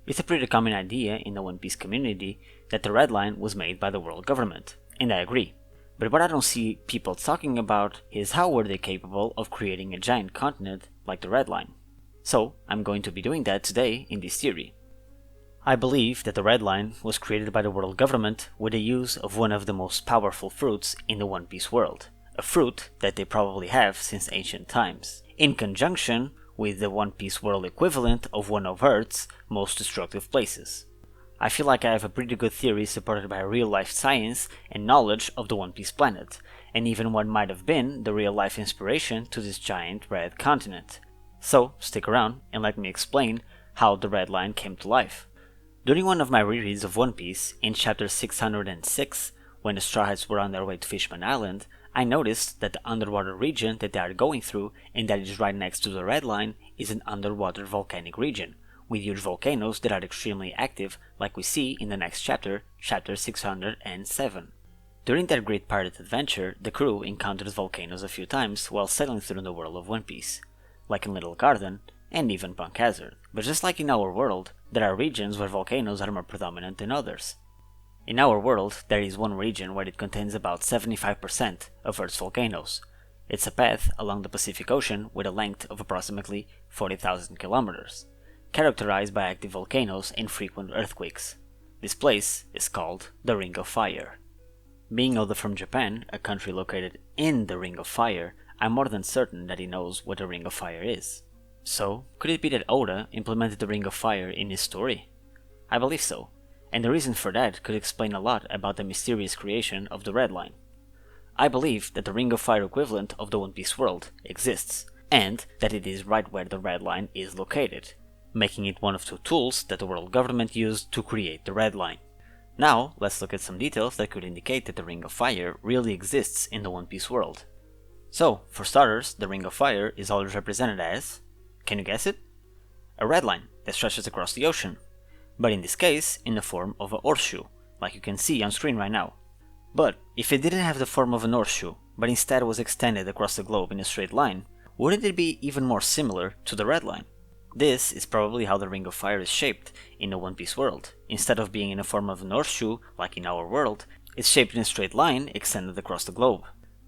It's a pretty common idea in the One Piece community that the Red Line was made by the world government, and I agree. But what I don't see people talking about is how were they capable of creating a giant continent like the Red Line. So I'm going to be doing that today in this theory. I believe that the Red Line was created by the world government with the use of one of the most powerful fruits in the One Piece world, a fruit that they probably have since ancient times, in conjunction with the One Piece world equivalent of one of Earth's most destructive places. I feel like I have a pretty good theory supported by real-life science and knowledge of the One Piece planet, and even what might have been the real-life inspiration to this giant red continent. So, stick around and let me explain how the Red Line came to life. During one of my rereads of One Piece, in chapter 606, when the Straw Hats were on their way to Fishman Island, I noticed that the underwater region that they are going through and that is right next to the Red Line is an underwater volcanic region, with huge volcanoes that are extremely active like we see in the next chapter, chapter 607. During their great pirate adventure, the crew encounters volcanoes a few times while sailing through the world of One Piece, like in Little Garden and even Punk Hazard. But just like in our world, there are regions where volcanoes are more predominant than others. In our world, there is one region where it contains about 75% of Earth's volcanoes. It's a path along the Pacific Ocean with a length of approximately 40,000 kilometers, characterized by active volcanoes and frequent earthquakes. This place is called the Ring of Fire. Being Oda from Japan, a country located in the Ring of Fire, I'm more than certain that he knows what the Ring of Fire is. So, could it be that Oda implemented the Ring of Fire in his story? I believe so, and the reason for that could explain a lot about the mysterious creation of the Red Line. I believe that the Ring of Fire equivalent of the One Piece world exists, and that it is right where the Red Line is located, making it one of two tools that the world government used to create the Red Line. Now, let's look at some details that could indicate that the Ring of Fire really exists in the One Piece world. So, for starters, the Ring of Fire is always represented as, can you guess it? A red line that stretches across the ocean, but in this case in the form of a horseshoe, like you can see on screen right now. But if it didn't have the form of an horseshoe, but instead was extended across the globe in a straight line, wouldn't it be even more similar to the Red Line? This is probably how the Ring of Fire is shaped in the One Piece world. Instead of being in the form of an horseshoe, like in our world, it's shaped in a straight line extended across the globe.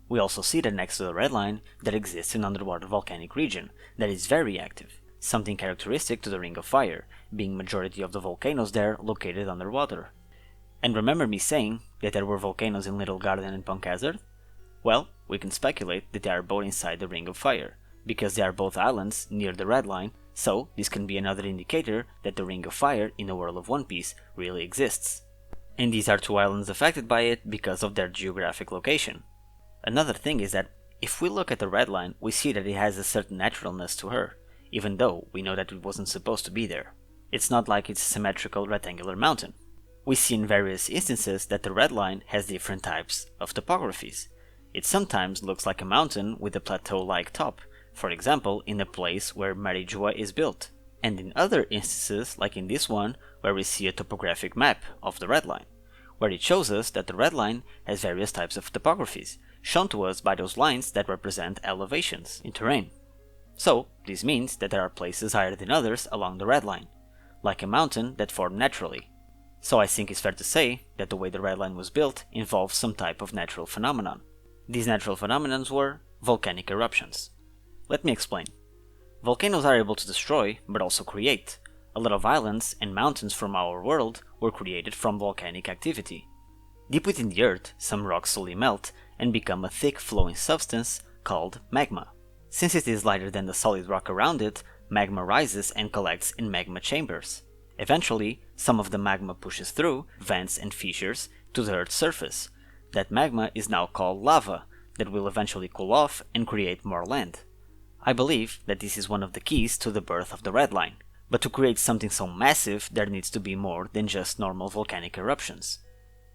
We also see that next to the Red Line, there exists an underwater volcanic region that is very active, something characteristic to the Ring of Fire, being majority of the volcanoes there located underwater. And remember me saying that there were volcanoes in Little Garden and Punk Hazard? Well, we can speculate that they are both inside the Ring of Fire, because they are both islands near the Red Line, so this can be another indicator that the Ring of Fire in the world of One Piece really exists. And these are two islands affected by it because of their geographic location. Another thing is that if we look at the Red Line, we see that it has a certain naturalness to her, even though we know that it wasn't supposed to be there. It's not like it's a symmetrical rectangular mountain. We see in various instances that the Red Line has different types of topographies. It sometimes looks like a mountain with a plateau-like top, for example in the place where Marijua is built, and in other instances, like in this one, where we see a topographic map of the Red Line, where it shows us that the Red Line has various types of topographies, shown to us by those lines that represent elevations in terrain. So, this means that there are places higher than others along the Red Line, like a mountain that formed naturally. So I think it's fair to say that the way the Red Line was built involved some type of natural phenomenon. These natural phenomena were volcanic eruptions. Let me explain. Volcanoes are able to destroy, but also create. A lot of islands and mountains from our world were created from volcanic activity. Deep within the earth, some rocks slowly melt and become a thick flowing substance called magma. Since it is lighter than the solid rock around it, magma rises and collects in magma chambers. Eventually, some of the magma pushes through vents and fissures to the Earth's surface. That magma is now called lava, that will eventually cool off and create more land. I believe that this is one of the keys to the birth of the Red Line, but to create something so massive there needs to be more than just normal volcanic eruptions.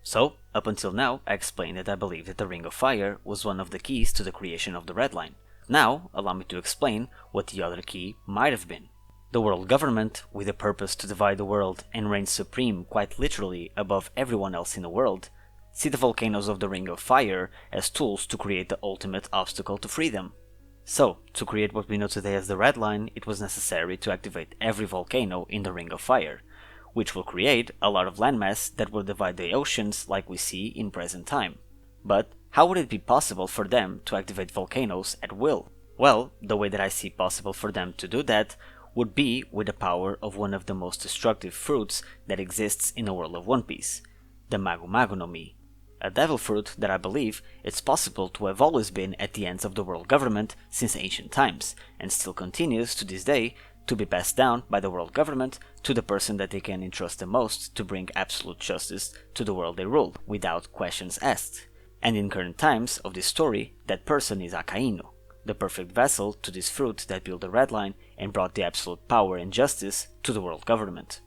So, up until now, I explained that I believe that the Ring of Fire was one of the keys to the creation of the Red Line. Now, allow me to explain what the other key might have been. The world government, with a purpose to divide the world and reign supreme quite literally above everyone else in the world, see the volcanoes of the Ring of Fire as tools to create the ultimate obstacle to freedom. So, to create what we know today as the Red Line, it was necessary to activate every volcano in the Ring of Fire, which will create a lot of landmass that will divide the oceans like we see in present time. But how would it be possible for them to activate volcanoes at will? Well, the way that I see possible for them to do that would be with the power of one of the most destructive fruits that exists in the world of One Piece, the Mago Mago no Mi, a devil fruit that I believe it's possible to have always been at the ends of the world government since ancient times, and still continues to this day to be passed down by the world government to the person that they can entrust the most to bring absolute justice to the world they rule, without questions asked. And in current times of this story, that person is Akainu, the perfect vessel to this fruit that built the Red Line and brought the absolute power and justice to the world government.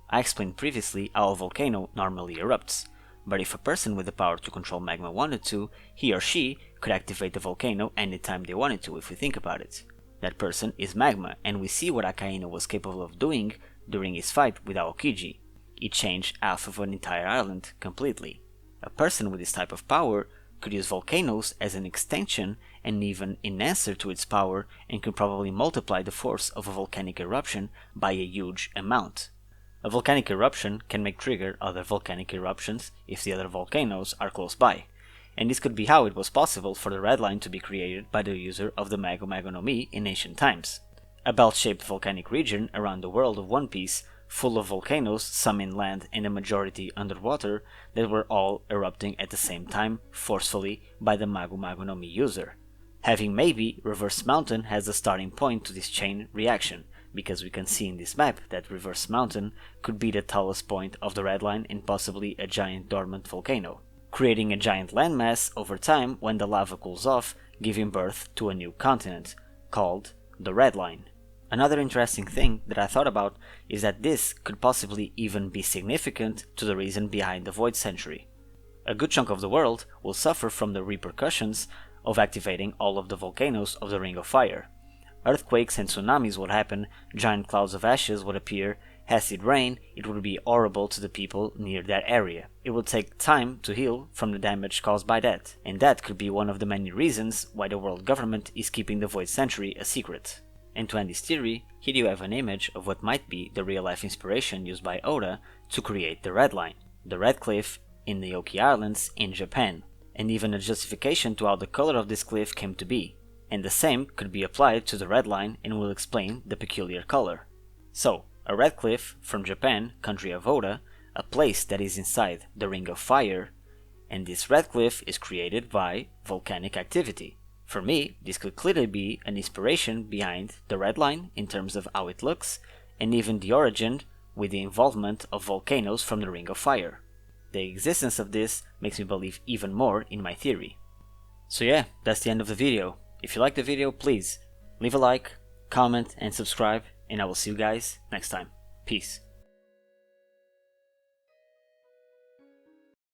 I explained previously how a volcano normally erupts, but if a person with the power to control magma wanted to, he or she could activate the volcano anytime they wanted to, if we think about it. That person is Magma, and we see what Akainu was capable of doing during his fight with Aokiji. He changed half of an entire island completely. A person with this type of power could use volcanoes as an extension and even in answer to its power, and could probably multiply the force of a volcanic eruption by a huge amount. A volcanic eruption can make trigger other volcanic eruptions if the other volcanoes are close by, and this could be how it was possible for the Red Line to be created by the user of the Mago Mago no Mi in ancient times. A belt-shaped volcanic region around the world of One Piece, full of volcanoes, some inland and a majority underwater, that were all erupting at the same time, forcefully, by the Mago Mago no Mi user. Having maybe Reverse Mountain as the starting point to this chain reaction, because we can see in this map that Reverse Mountain could be the tallest point of the Red Line and possibly a giant dormant volcano, creating a giant landmass over time when the lava cools off, giving birth to a new continent, called the Red Line. Another interesting thing that I thought about is that this could possibly even be significant to the reason behind the Void Century. A good chunk of the world will suffer from the repercussions of activating all of the volcanoes of the Ring of Fire. Earthquakes and tsunamis would happen, giant clouds of ashes would appear, acid rain, it would be horrible to the people near that area. It would take time to heal from the damage caused by that, and that could be one of the many reasons why the world government is keeping the Void Century a secret. And to end this theory, here you have an image of what might be the real-life inspiration used by Oda to create the Red Line, the Red Cliff in the Oki Islands in Japan, and even a justification to how the color of this cliff came to be. And the same could be applied to the Red Line and will explain the peculiar color. So, a red cliff from Japan, country of Oda, a place that is inside the Ring of Fire, and this red cliff is created by volcanic activity. For me, this could clearly be an inspiration behind the Red Line in terms of how it looks, and even the origin with the involvement of volcanoes from the Ring of Fire. The existence of this makes me believe even more in my theory. So yeah, that's the end of the video. If you liked the video, please leave a like, comment and subscribe, and I will see you guys next time. Peace.